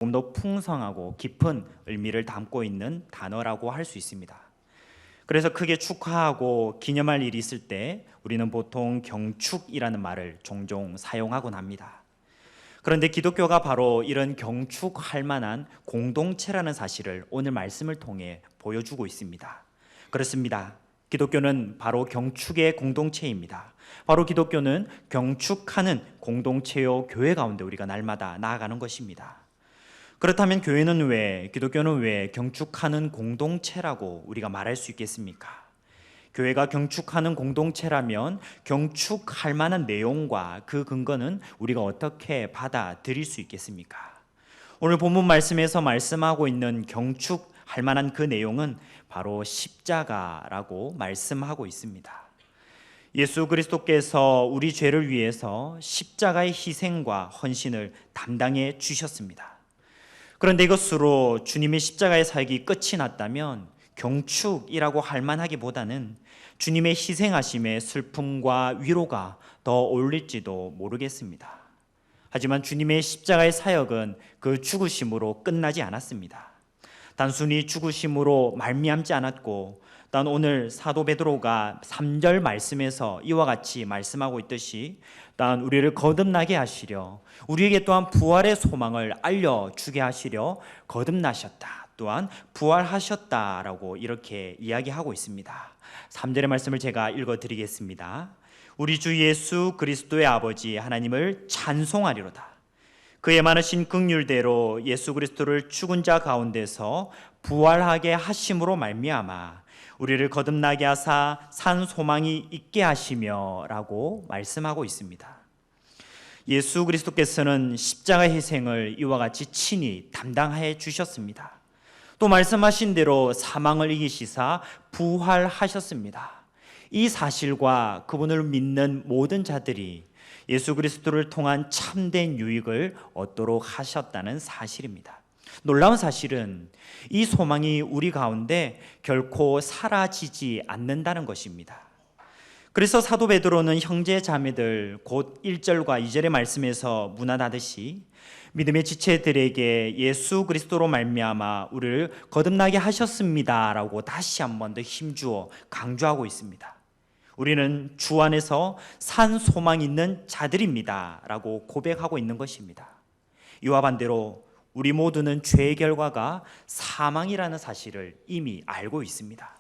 조금 더 풍성하고 깊은 의미를 담고 있는 단어라고 할 수 있습니다. 그래서 크게 축하하고 기념할 일이 있을 때 우리는 보통 경축이라는 말을 종종 사용하곤 합니다. 그런데 기독교가 바로 이런 경축할 만한 공동체라는 사실을 오늘 말씀을 통해 보여주고 있습니다. 그렇습니다. 기독교는 바로 경축의 공동체입니다. 바로 기독교는 경축하는 공동체요 교회 가운데 우리가 날마다 나아가는 것입니다. 그렇다면 기독교는 왜 경축하는 공동체라고 우리가 말할 수 있겠습니까? 교회가 경축하는 공동체라면 경축할 만한 내용과 그 근거는 우리가 어떻게 받아들일 수 있겠습니까? 오늘 본문 말씀에서 말씀하고 있는 경축할 만한 그 내용은 바로 십자가라고 말씀하고 있습니다. 예수 그리스도께서 우리 죄를 위해서 십자가의 희생과 헌신을 담당해 주셨습니다. 그런데 이것으로 주님의 십자가의 사역이 끝이 났다면 경축이라고 할 만하기보다는 주님의 희생하심의 슬픔과 위로가 더 어울릴지도 모르겠습니다. 하지만 주님의 십자가의 사역은 그 죽으심으로 끝나지 않았습니다. 단순히 죽으심으로 말미암지 않았고, 단 오늘 사도 베드로가 3절 말씀에서 이와 같이 말씀하고 있듯이 단 우리를 거듭나게 하시려, 우리에게 또한 부활의 소망을 알려주게 하시려 거듭나셨다, 또한 부활하셨다라고 이렇게 이야기하고 있습니다. 3절의 말씀을 제가 읽어드리겠습니다. 우리 주 예수 그리스도의 아버지 하나님을 찬송하리로다. 그의 많으신 긍휼대로 예수 그리스도를 죽은 자 가운데서 부활하게 하심으로 말미암아 우리를 거듭나게 하사 산 소망이 있게 하시며 라고 말씀하고 있습니다. 예수 그리스도께서는 십자가 희생을 이와 같이 친히 담당해 주셨습니다. 또 말씀하신 대로 사망을 이기시사 부활하셨습니다. 이 사실과 그분을 믿는 모든 자들이 예수 그리스도를 통한 참된 유익을 얻도록 하셨다는 사실입니다. 놀라운 사실은 이 소망이 우리 가운데 결코 사라지지 않는다는 것입니다. 그래서 사도 베드로는 형제 자매들 곧 1절과 2절의 말씀에서 문안하듯이 믿음의 지체들에게 예수 그리스도로 말미암아 우리를 거듭나게 하셨습니다라고 다시 한 번 더 힘주어 강조하고 있습니다. 우리는 주 안에서 산 소망 있는 자들입니다라고 고백하고 있는 것입니다. 이와 반대로 우리 모두는 죄의 결과가 사망이라는 사실을 이미 알고 있습니다.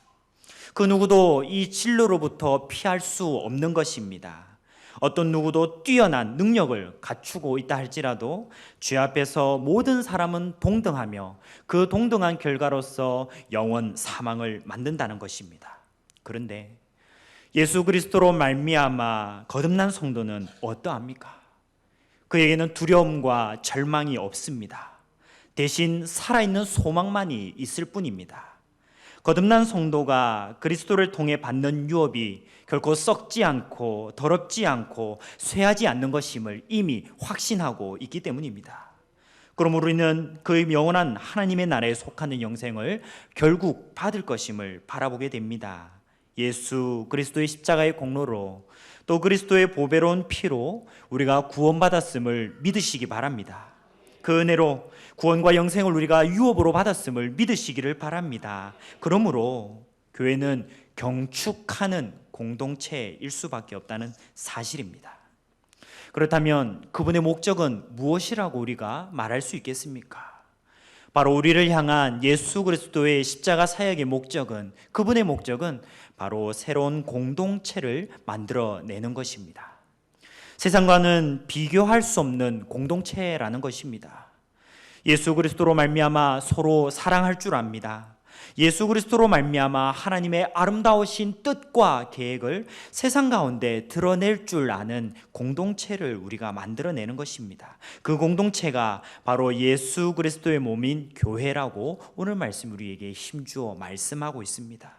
그 누구도 이 진로로부터 피할 수 없는 것입니다. 어떤 누구도 뛰어난 능력을 갖추고 있다 할지라도 죄 앞에서 모든 사람은 동등하며 그 동등한 결과로서 영원 사망을 만든다는 것입니다. 그런데 예수 그리스도로 말미암아 거듭난 성도는 어떠합니까? 그에게는 두려움과 절망이 없습니다. 대신 살아있는 소망만이 있을 뿐입니다. 거듭난 성도가 그리스도를 통해 받는 유업이 결코 썩지 않고 더럽지 않고 쇠하지 않는 것임을 이미 확신하고 있기 때문입니다. 그럼 우리는 그 영원한 하나님의 나라에 속하는 영생을 결국 받을 것임을 바라보게 됩니다. 예수 그리스도의 십자가의 공로로 또 그리스도의 보배로운 피로 우리가 구원받았음을 믿으시기 바랍니다. 그 은혜로 구원과 영생을 우리가 유업으로 받았음을 믿으시기를 바랍니다. 그러므로 교회는 경축하는 공동체일 수밖에 없다는 사실입니다. 그렇다면 그분의 목적은 무엇이라고 우리가 말할 수 있겠습니까? 바로 우리를 향한 예수 그리스도의 십자가 사역의 목적은, 그분의 목적은 바로 새로운 공동체를 만들어내는 것입니다. 세상과는 비교할 수 없는 공동체라는 것입니다. 예수 그리스도로 말미암아 서로 사랑할 줄 압니다. 예수 그리스도로 말미암아 하나님의 아름다우신 뜻과 계획을 세상 가운데 드러낼 줄 아는 공동체를 우리가 만들어내는 것입니다. 그 공동체가 바로 예수 그리스도의 몸인 교회라고 오늘 말씀 우리에게 힘주어 말씀하고 있습니다.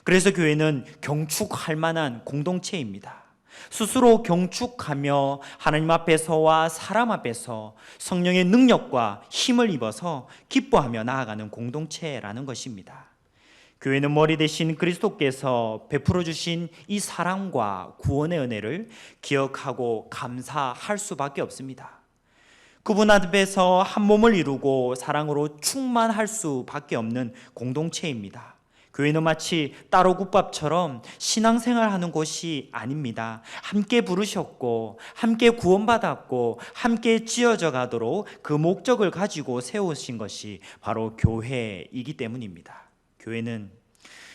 그래서 교회는 경축할 만한 공동체입니다. 스스로 경축하며 하나님 앞에서와 사람 앞에서 성령의 능력과 힘을 입어서 기뻐하며 나아가는 공동체라는 것입니다. 교회는 머리 대신 그리스도께서 베풀어 주신 이 사랑과 구원의 은혜를 기억하고 감사할 수밖에 없습니다. 그분 앞에서 한 몸을 이루고 사랑으로 충만할 수밖에 없는 공동체입니다. 교회는 마치 따로 국밥처럼 신앙생활하는 곳이 아닙니다. 함께 부르셨고 함께 구원받았고 함께 지어져 가도록 그 목적을 가지고 세우신 것이 바로 교회이기 때문입니다. 교회는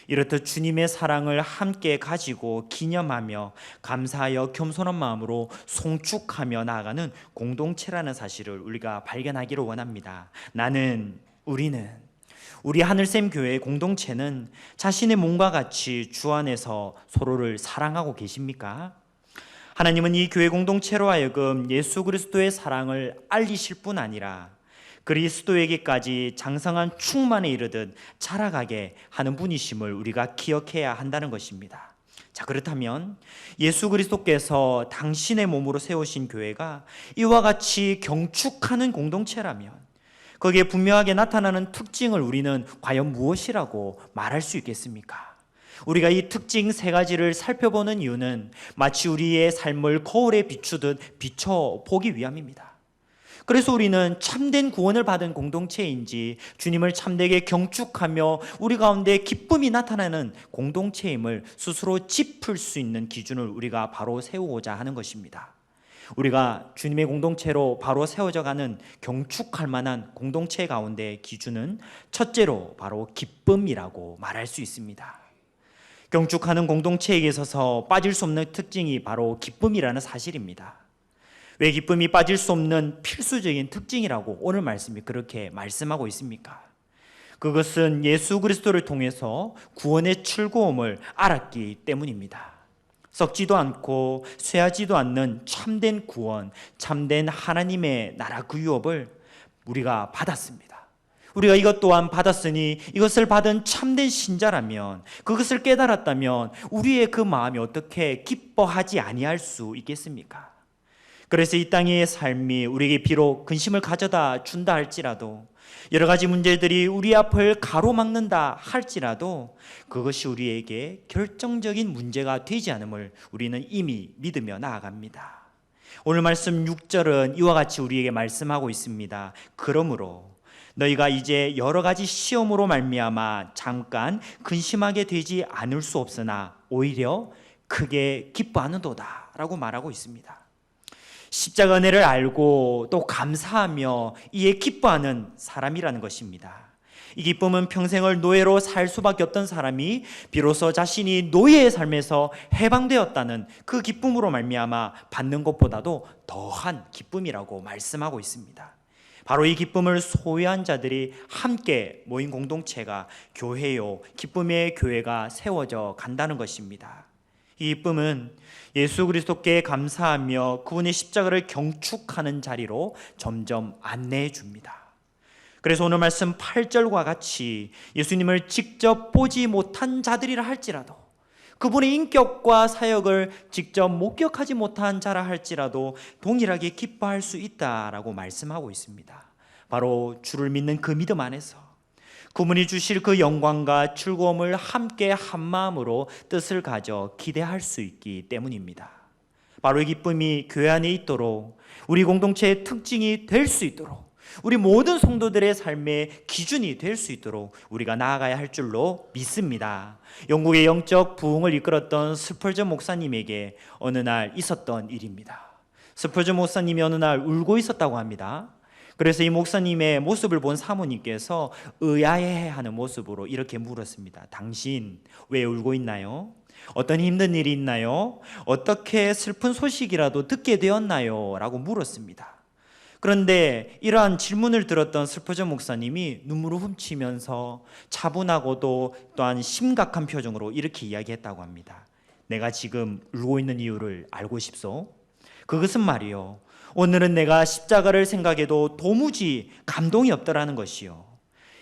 이렇듯 주님의 사랑을 함께 가지고 기념하며 감사하여 겸손한 마음으로 송축하며 나아가는 공동체라는 사실을 우리가 발견하기를 원합니다. 우리 하늘샘 교회의 공동체는 자신의 몸과 같이 주 안에서 서로를 사랑하고 계십니까? 하나님은 이 교회 공동체로 하여금 예수 그리스도의 사랑을 알리실 뿐 아니라 그리스도에게까지 장성한 충만에 이르듯 자라가게 하는 분이심을 우리가 기억해야 한다는 것입니다. 자, 그렇다면 예수 그리스도께서 당신의 몸으로 세우신 교회가 이와 같이 경축하는 공동체라면 거기에 분명하게 나타나는 특징을 우리는 과연 무엇이라고 말할 수 있겠습니까? 우리가 이 특징 세 가지를 살펴보는 이유는 마치 우리의 삶을 거울에 비추듯 비춰보기 위함입니다. 그래서 우리는 참된 구원을 받은 공동체인지 주님을 참되게 경축하며 우리 가운데 기쁨이 나타나는 공동체임을 스스로 짚을 수 있는 기준을 우리가 바로 세우고자 하는 것입니다. 우리가 주님의 공동체로 바로 세워져 가는 경축할 만한 공동체 가운데 기준은 첫째로 바로 기쁨이라고 말할 수 있습니다. 경축하는 공동체에게 있어서 빠질 수 없는 특징이 바로 기쁨이라는 사실입니다. 왜 기쁨이 빠질 수 없는 필수적인 특징이라고 오늘 말씀이 그렇게 말씀하고 있습니까? 그것은 예수 그리스도를 통해서 구원의 즐거움을 알았기 때문입니다. 썩지도 않고 쇠하지도 않는 참된 구원, 참된 하나님의 나라 그 유업을 우리가 받았습니다. 우리가 이것 또한 받았으니 이것을 받은 참된 신자라면, 그것을 깨달았다면 우리의 그 마음이 어떻게 기뻐하지 아니할 수 있겠습니까? 그래서 이 땅의 삶이 우리에게 비록 근심을 가져다 준다 할지라도, 여러 가지 문제들이 우리 앞을 가로막는다 할지라도 그것이 우리에게 결정적인 문제가 되지 않음을 우리는 이미 믿으며 나아갑니다. 오늘 말씀 6절은 이와 같이 우리에게 말씀하고 있습니다. 그러므로 너희가 이제 여러 가지 시험으로 말미암아 잠깐 근심하게 되지 않을 수 없으나 오히려 크게 기뻐하는도다 라고 말하고 있습니다. 십자가 은혜를 알고 또 감사하며 이에 기뻐하는 사람이라는 것입니다. 이 기쁨은 평생을 노예로 살 수밖에 없던 사람이 비로소 자신이 노예의 삶에서 해방되었다는 그 기쁨으로 말미암아 받는 것보다도 더한 기쁨이라고 말씀하고 있습니다. 바로 이 기쁨을 소유한 자들이 함께 모인 공동체가 교회요, 기쁨의 교회가 세워져 간다는 것입니다. 이 기쁨은 예수 그리스도께 감사하며 그분의 십자가를 경축하는 자리로 점점 안내해 줍니다. 그래서 오늘 말씀 8절과 같이 예수님을 직접 보지 못한 자들이라 할지라도, 그분의 인격과 사역을 직접 목격하지 못한 자라 할지라도 동일하게 기뻐할 수 있다라고 말씀하고 있습니다. 바로 주를 믿는 그 믿음 안에서 그분이 주실 그 영광과 즐거움을 함께 한 마음으로 뜻을 가져 기대할 수 있기 때문입니다. 바로 이 기쁨이 교회 안에 있도록, 우리 공동체의 특징이 될 수 있도록, 우리 모든 성도들의 삶의 기준이 될 수 있도록 우리가 나아가야 할 줄로 믿습니다. 영국의 영적 부흥을 이끌었던 스펄전 목사님에게 어느 날 있었던 일입니다. 스펄전 목사님이 어느 날 울고 있었다고 합니다. 그래서 이 목사님의 모습을 본 사모님께서 의아해하는 모습으로 이렇게 물었습니다. 당신 왜 울고 있나요? 어떤 힘든 일이 있나요? 어떻게 슬픈 소식이라도 듣게 되었나요? 라고 물었습니다. 그런데 이러한 질문을 들었던 스펄전 목사님이 눈물을 훔치면서 차분하고도 또한 심각한 표정으로 이렇게 이야기했다고 합니다. 내가 지금 울고 있는 이유를 알고 싶소? 그것은 말이요, 오늘은 내가 십자가를 생각해도 도무지 감동이 없더라는 것이요,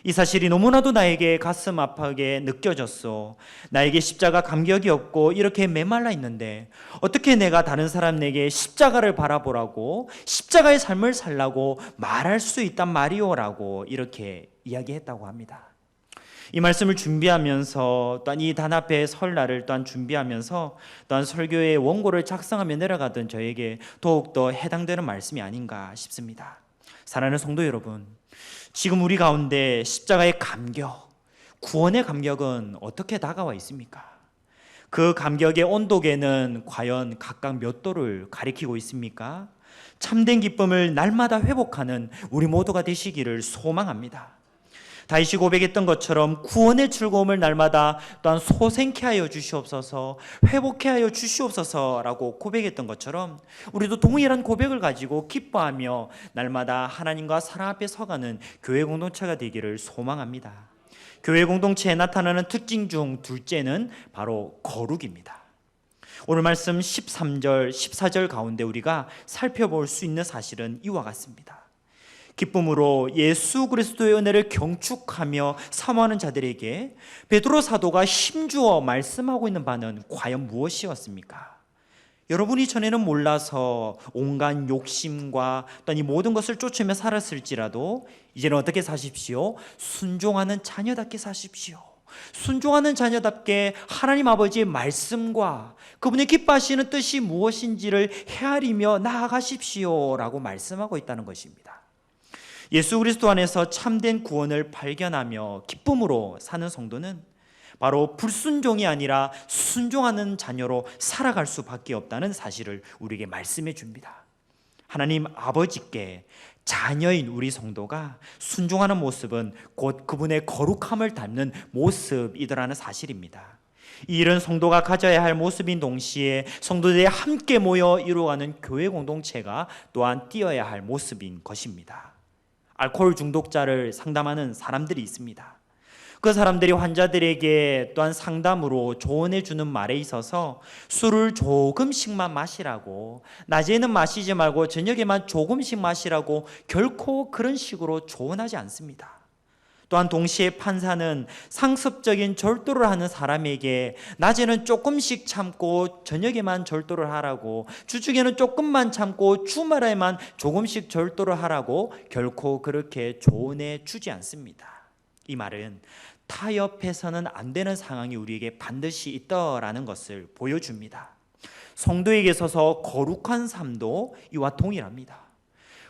이 사실이 너무나도 나에게 가슴 아프게 느껴졌어. 나에게 십자가 감격이 없고 이렇게 메말라 있는데 어떻게 내가 다른 사람에게 십자가를 바라보라고, 십자가의 삶을 살라고 말할 수 있단 말이오라고 이렇게 이야기했다고 합니다. 이 말씀을 준비하면서 또한 이 단합회 설날을 또한 준비하면서 또한 설교의 원고를 작성하며 내려가던 저에게 더욱더 해당되는 말씀이 아닌가 싶습니다. 사랑하는 성도 여러분, 지금 우리 가운데 십자가의 감격, 구원의 감격은 어떻게 다가와 있습니까? 그 감격의 온도계는 과연 각각 몇 도를 가리키고 있습니까? 참된 기쁨을 날마다 회복하는 우리 모두가 되시기를 소망합니다. 다윗이 고백했던 것처럼 구원의 즐거움을 날마다 또한 소생케 하여 주시옵소서, 회복케 하여 주시옵소서라고 고백했던 것처럼 우리도 동일한 고백을 가지고 기뻐하며 날마다 하나님과 사랑 앞에 서가는 교회 공동체가 되기를 소망합니다. 교회 공동체에 나타나는 특징 중 둘째는 바로 거룩입니다. 오늘 말씀 13절, 14절 가운데 우리가 살펴볼 수 있는 사실은 이와 같습니다. 기쁨으로 예수 그리스도의 은혜를 경축하며 사모하는 자들에게 베드로 사도가 힘주어 말씀하고 있는 바는 과연 무엇이었습니까? 여러분이 전에는 몰라서 온갖 욕심과 또한 이 모든 것을 쫓으며 살았을지라도 이제는 어떻게 사십시오? 순종하는 자녀답게 사십시오. 순종하는 자녀답게 하나님 아버지의 말씀과 그분이 기뻐하시는 뜻이 무엇인지를 헤아리며 나아가십시오 라고 말씀하고 있다는 것입니다. 예수 그리스도 안에서 참된 구원을 발견하며 기쁨으로 사는 성도는 바로 불순종이 아니라 순종하는 자녀로 살아갈 수밖에 없다는 사실을 우리에게 말씀해 줍니다. 하나님 아버지께 자녀인 우리 성도가 순종하는 모습은 곧 그분의 거룩함을 닮는 모습이더라는 사실입니다. 이 일은 성도가 가져야 할 모습인 동시에 성도들이 함께 모여 이루어가는 교회 공동체가 또한 띄어야 할 모습인 것입니다. 알코올 중독자를 상담하는 사람들이 있습니다. 그 사람들이 환자들에게 또한 상담으로 조언해 주는 말에 있어서 술을 조금씩만 마시라고, 낮에는 마시지 말고 저녁에만 조금씩 마시라고 결코 그런 식으로 조언하지 않습니다. 또한 동시에 판사는 상습적인 절도를 하는 사람에게 낮에는 조금씩 참고 저녁에만 절도를 하라고, 주중에는 조금만 참고 주말에만 조금씩 절도를 하라고 결코 그렇게 조언해 주지 않습니다. 이 말은 타협해서는 안 되는 상황이 우리에게 반드시 있다라는 것을 보여줍니다. 성도에게 있어서 거룩한 삶도 이와 동일합니다.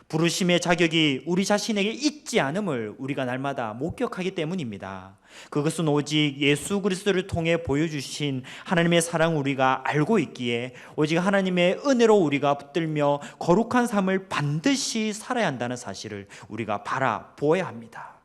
부르심의 자격이 우리 자신에게 있지 않음을 우리가 날마다 목격하기 때문입니다. 그것은 오직 예수 그리스도를 통해 보여주신 하나님의 사랑을 우리가 알고 있기에 오직 하나님의 은혜로 우리가 붙들며 거룩한 삶을 반드시 살아야 한다는 사실을 우리가 바라보아야 합니다.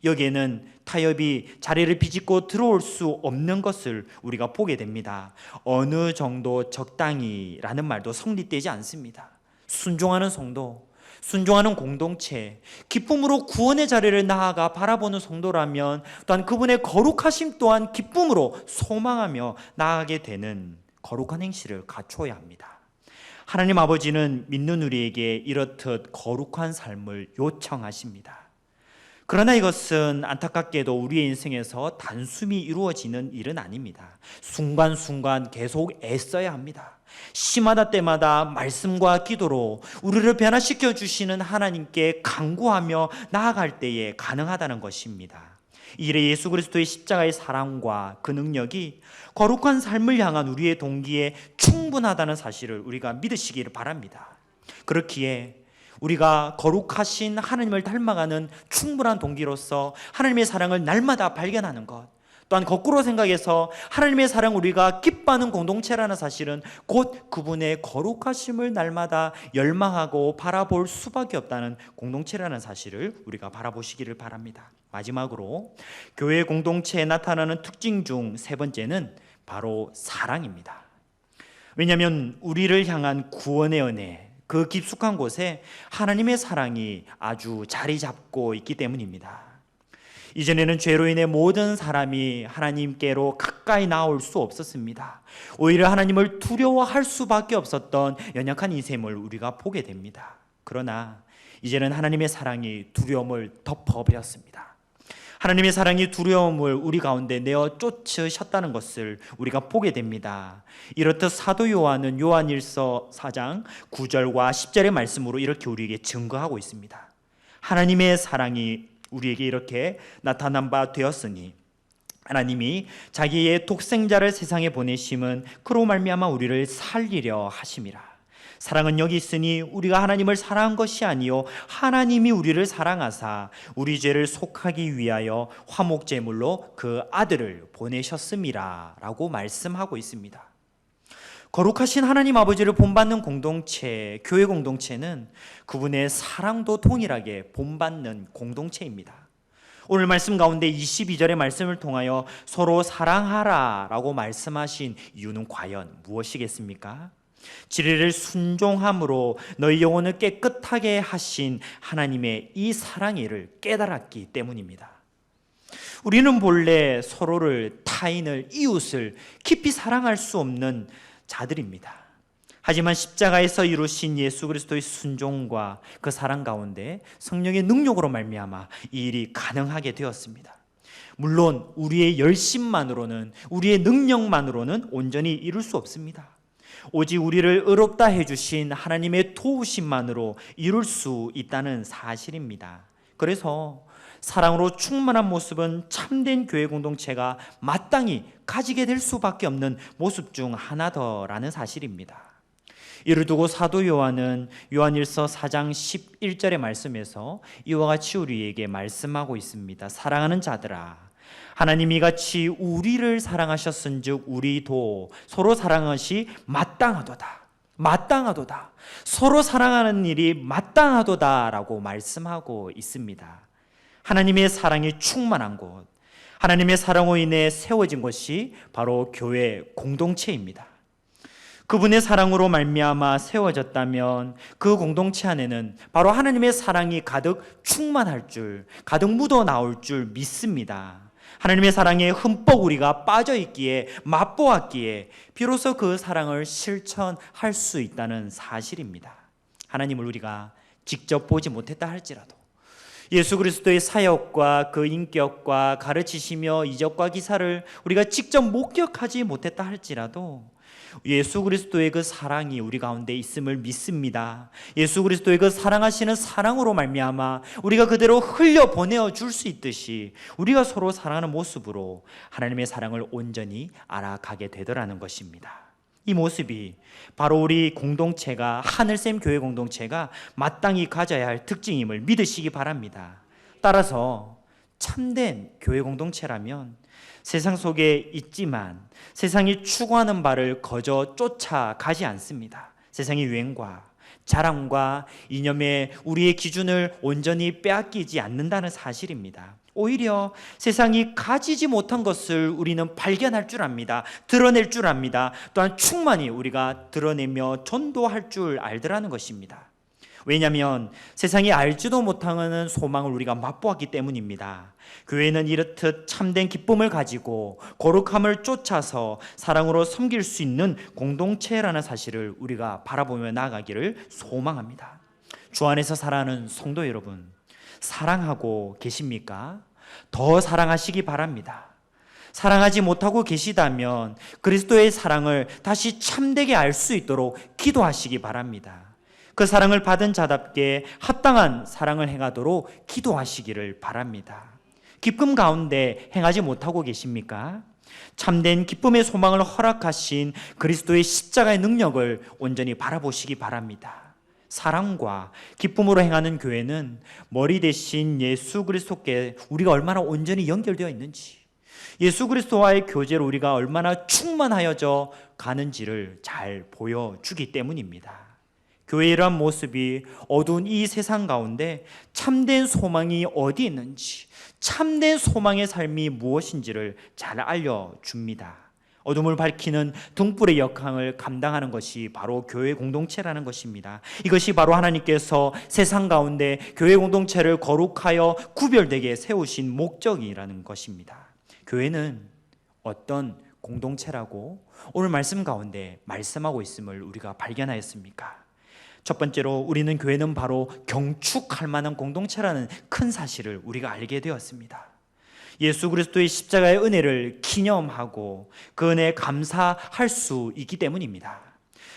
여기에는 타협이 자리를 비집고 들어올 수 없는 것을 우리가 보게 됩니다. 어느 정도 적당히라는 말도 성립되지 않습니다. 순종하는 성도, 순종하는 공동체, 기쁨으로 구원의 자리를 나아가 바라보는 성도라면 또한 그분의 거룩하심 또한 기쁨으로 소망하며 나아가게 되는 거룩한 행실을 갖춰야 합니다. 하나님 아버지는 믿는 우리에게 이렇듯 거룩한 삶을 요청하십니다. 그러나 이것은 안타깝게도 우리의 인생에서 단숨이 이루어지는 일은 아닙니다. 순간순간 계속 애써야 합니다. 시마다 때마다 말씀과 기도로 우리를 변화시켜 주시는 하나님께 간구하며 나아갈 때에 가능하다는 것입니다. 이 일에 예수 그리스도의 십자가의 사랑과 그 능력이 거룩한 삶을 향한 우리의 동기에 충분하다는 사실을 우리가 믿으시기를 바랍니다. 그렇기에 우리가 거룩하신 하나님을 닮아가는 충분한 동기로서 하나님의 사랑을 날마다 발견하는 것, 또한 거꾸로 생각해서 하나님의 사랑을 우리가 기뻐하는 공동체라는 사실은 곧 그분의 거룩하심을 날마다 열망하고 바라볼 수밖에 없다는 공동체라는 사실을 우리가 바라보시기를 바랍니다. 마지막으로 교회 공동체에 나타나는 특징 중 세 번째는 바로 사랑입니다. 왜냐하면 우리를 향한 구원의 은혜, 그 깊숙한 곳에 하나님의 사랑이 아주 자리 잡고 있기 때문입니다. 이전에는 죄로 인해 모든 사람이 하나님께로 가까이 나올 수 없었습니다. 오히려 하나님을 두려워할 수밖에 없었던 연약한 인생을 우리가 보게 됩니다. 그러나 이제는 하나님의 사랑이 두려움을 덮어버렸습니다. 하나님의 사랑이 두려움을 우리 가운데 내어 쫓으셨다는 것을 우리가 보게 됩니다. 이렇듯 사도 요한은 요한일서 4장 9절과 10절의 말씀으로 이렇게 우리에게 증거하고 있습니다. 하나님의 사랑이 우리에게 이렇게 나타난 바 되었으니 하나님이 자기의 독생자를 세상에 보내심은 그로 말미암아 우리를 살리려 하심이라. 사랑은 여기 있으니 우리가 하나님을 사랑한 것이 아니요 하나님이 우리를 사랑하사 우리 죄를 속하기 위하여 화목제물로 그 아들을 보내셨음이라 라고 말씀하고 있습니다. 거룩하신 하나님 아버지를 본받는 공동체, 교회 공동체는 그분의 사랑도 동일하게 본받는 공동체입니다. 오늘 말씀 가운데 22절의 말씀을 통하여 서로 사랑하라 라고 말씀하신 이유는 과연 무엇이겠습니까? 진리를 순종함으로 너희 영혼을 깨끗하게 하신 하나님의 이 사랑의 일을 깨달았기 때문입니다. 우리는 본래 서로를, 타인을, 이웃을 깊이 사랑할 수 없는 자들입니다. 하지만 십자가에서 이루신 예수 그리스도의 순종과 그 사랑 가운데 성령의 능력으로 말미암아 이 일이 가능하게 되었습니다. 물론 우리의 열심만으로는, 우리의 능력만으로는 온전히 이룰 수 없습니다. 오직 우리를 의롭다 해주신 하나님의 도우심만으로 이룰 수 있다는 사실입니다. 그래서 사랑으로 충만한 모습은 참된 교회 공동체가 마땅히 가지게 될 수밖에 없는 모습 중 하나더라는 사실입니다. 이를 두고 사도 요한은 요한일서 4장 11절의 말씀에서 이와 같이 우리에게 말씀하고 있습니다. 사랑하는 자들아, 하나님이 같이 우리를 사랑하셨은즉 우리도 서로 사랑하는 것이 마땅하도다. 마땅하도다. 서로 사랑하는 일이 마땅하도다라고 말씀하고 있습니다. 하나님의 사랑이 충만한 곳, 하나님의 사랑으로 인해 세워진 것이 바로 교회 공동체입니다. 그분의 사랑으로 말미암아 세워졌다면 그 공동체 안에는 바로 하나님의 사랑이 가득 충만할 줄, 가득 묻어 나올 줄 믿습니다. 하나님의 사랑에 흠뻑 우리가 빠져 있기에, 맛보았기에 비로소 그 사랑을 실천할 수 있다는 사실입니다. 하나님을 우리가 직접 보지 못했다 할지라도 예수 그리스도의 사역과 그 인격과 가르치시며 이적과 기사를 우리가 직접 목격하지 못했다 할지라도 예수 그리스도의 그 사랑이 우리 가운데 있음을 믿습니다. 예수 그리스도의 그 사랑하시는 사랑으로 말미암아 우리가 그대로 흘려 보내어 줄 수 있듯이 우리가 서로 사랑하는 모습으로 하나님의 사랑을 온전히 알아가게 되더라는 것입니다. 이 모습이 바로 우리 공동체가, 하늘샘 교회 공동체가 마땅히 가져야 할 특징임을 믿으시기 바랍니다. 따라서 참된 교회 공동체라면 세상 속에 있지만 세상이 추구하는 바를 거저 쫓아가지 않습니다. 세상의 유행과 자랑과 이념에 우리의 기준을 온전히 빼앗기지 않는다는 사실입니다. 오히려 세상이 가지지 못한 것을 우리는 발견할 줄 압니다. 드러낼 줄 압니다. 또한 충만히 우리가 드러내며 전도할 줄 알더라는 것입니다. 왜냐하면 세상이 알지도 못하는 소망을 우리가 맛보았기 때문입니다. 교회는 이렇듯 참된 기쁨을 가지고 거룩함을 쫓아서 사랑으로 섬길 수 있는 공동체라는 사실을 우리가 바라보며 나아가기를 소망합니다. 주 안에서 살아가는 성도 여러분, 사랑하고 계십니까? 더 사랑하시기 바랍니다. 사랑하지 못하고 계시다면 그리스도의 사랑을 다시 참되게 알 수 있도록 기도하시기 바랍니다. 그 사랑을 받은 자답게 합당한 사랑을 행하도록 기도하시기를 바랍니다. 기쁨 가운데 행하지 못하고 계십니까? 참된 기쁨의 소망을 허락하신 그리스도의 십자가의 능력을 온전히 바라보시기 바랍니다. 사랑과 기쁨으로 행하는 교회는 머리 대신 예수 그리스도께 우리가 얼마나 온전히 연결되어 있는지, 예수 그리스도와의 교제로 우리가 얼마나 충만하여져 가는지를 잘 보여주기 때문입니다. 교회의 이러한 모습이 어두운 이 세상 가운데 참된 소망이 어디 있는지, 참된 소망의 삶이 무엇인지를 잘 알려줍니다. 어둠을 밝히는 등불의 역할을 감당하는 것이 바로 교회 공동체라는 것입니다. 이것이 바로 하나님께서 세상 가운데 교회 공동체를 거룩하여 구별되게 세우신 목적이라는 것입니다. 교회는 어떤 공동체라고 오늘 말씀 가운데 말씀하고 있음을 우리가 발견하였습니까? 첫 번째로 우리는 교회는 바로 경축할 만한 공동체라는 큰 사실을 우리가 알게 되었습니다. 예수 그리스도의 십자가의 은혜를 기념하고 그 은혜에 감사할 수 있기 때문입니다.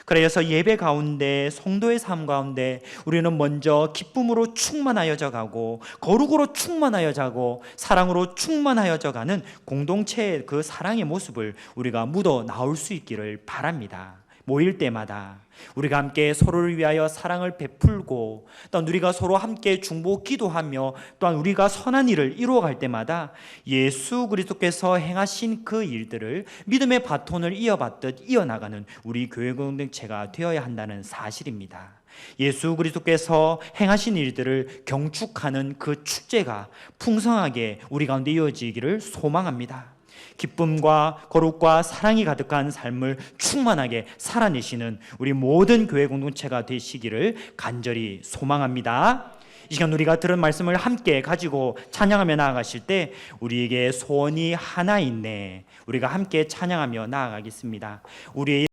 그래서 예배 가운데, 성도의 삶 가운데 우리는 먼저 기쁨으로 충만하여져 가고 거룩으로 충만하여져 가고 사랑으로 충만하여져 가는 공동체의 그 사랑의 모습을 우리가 묻어 나올 수 있기를 바랍니다. 모일 때마다 우리가 함께 서로를 위하여 사랑을 베풀고 또한 우리가 서로 함께 중보 기도하며 또한 우리가 선한 일을 이루어갈 때마다 예수 그리스도께서 행하신 그 일들을 믿음의 바톤을 이어받듯 이어나가는 우리 교회 공동체가 되어야 한다는 사실입니다. 예수 그리스도께서 행하신 일들을 경축하는 그 축제가 풍성하게 우리 가운데 이어지기를 소망합니다. 기쁨과 거룩과 사랑이 가득한 삶을 충만하게 살아내시는 우리 모든 교회 공동체가 되시기를 간절히 소망합니다. 이 시간 우리가 들은 말씀을 함께 가지고 찬양하며 나아가실 때 우리에게 소원이 하나 있네. 우리가 함께 찬양하며 나아가겠습니다. 우리의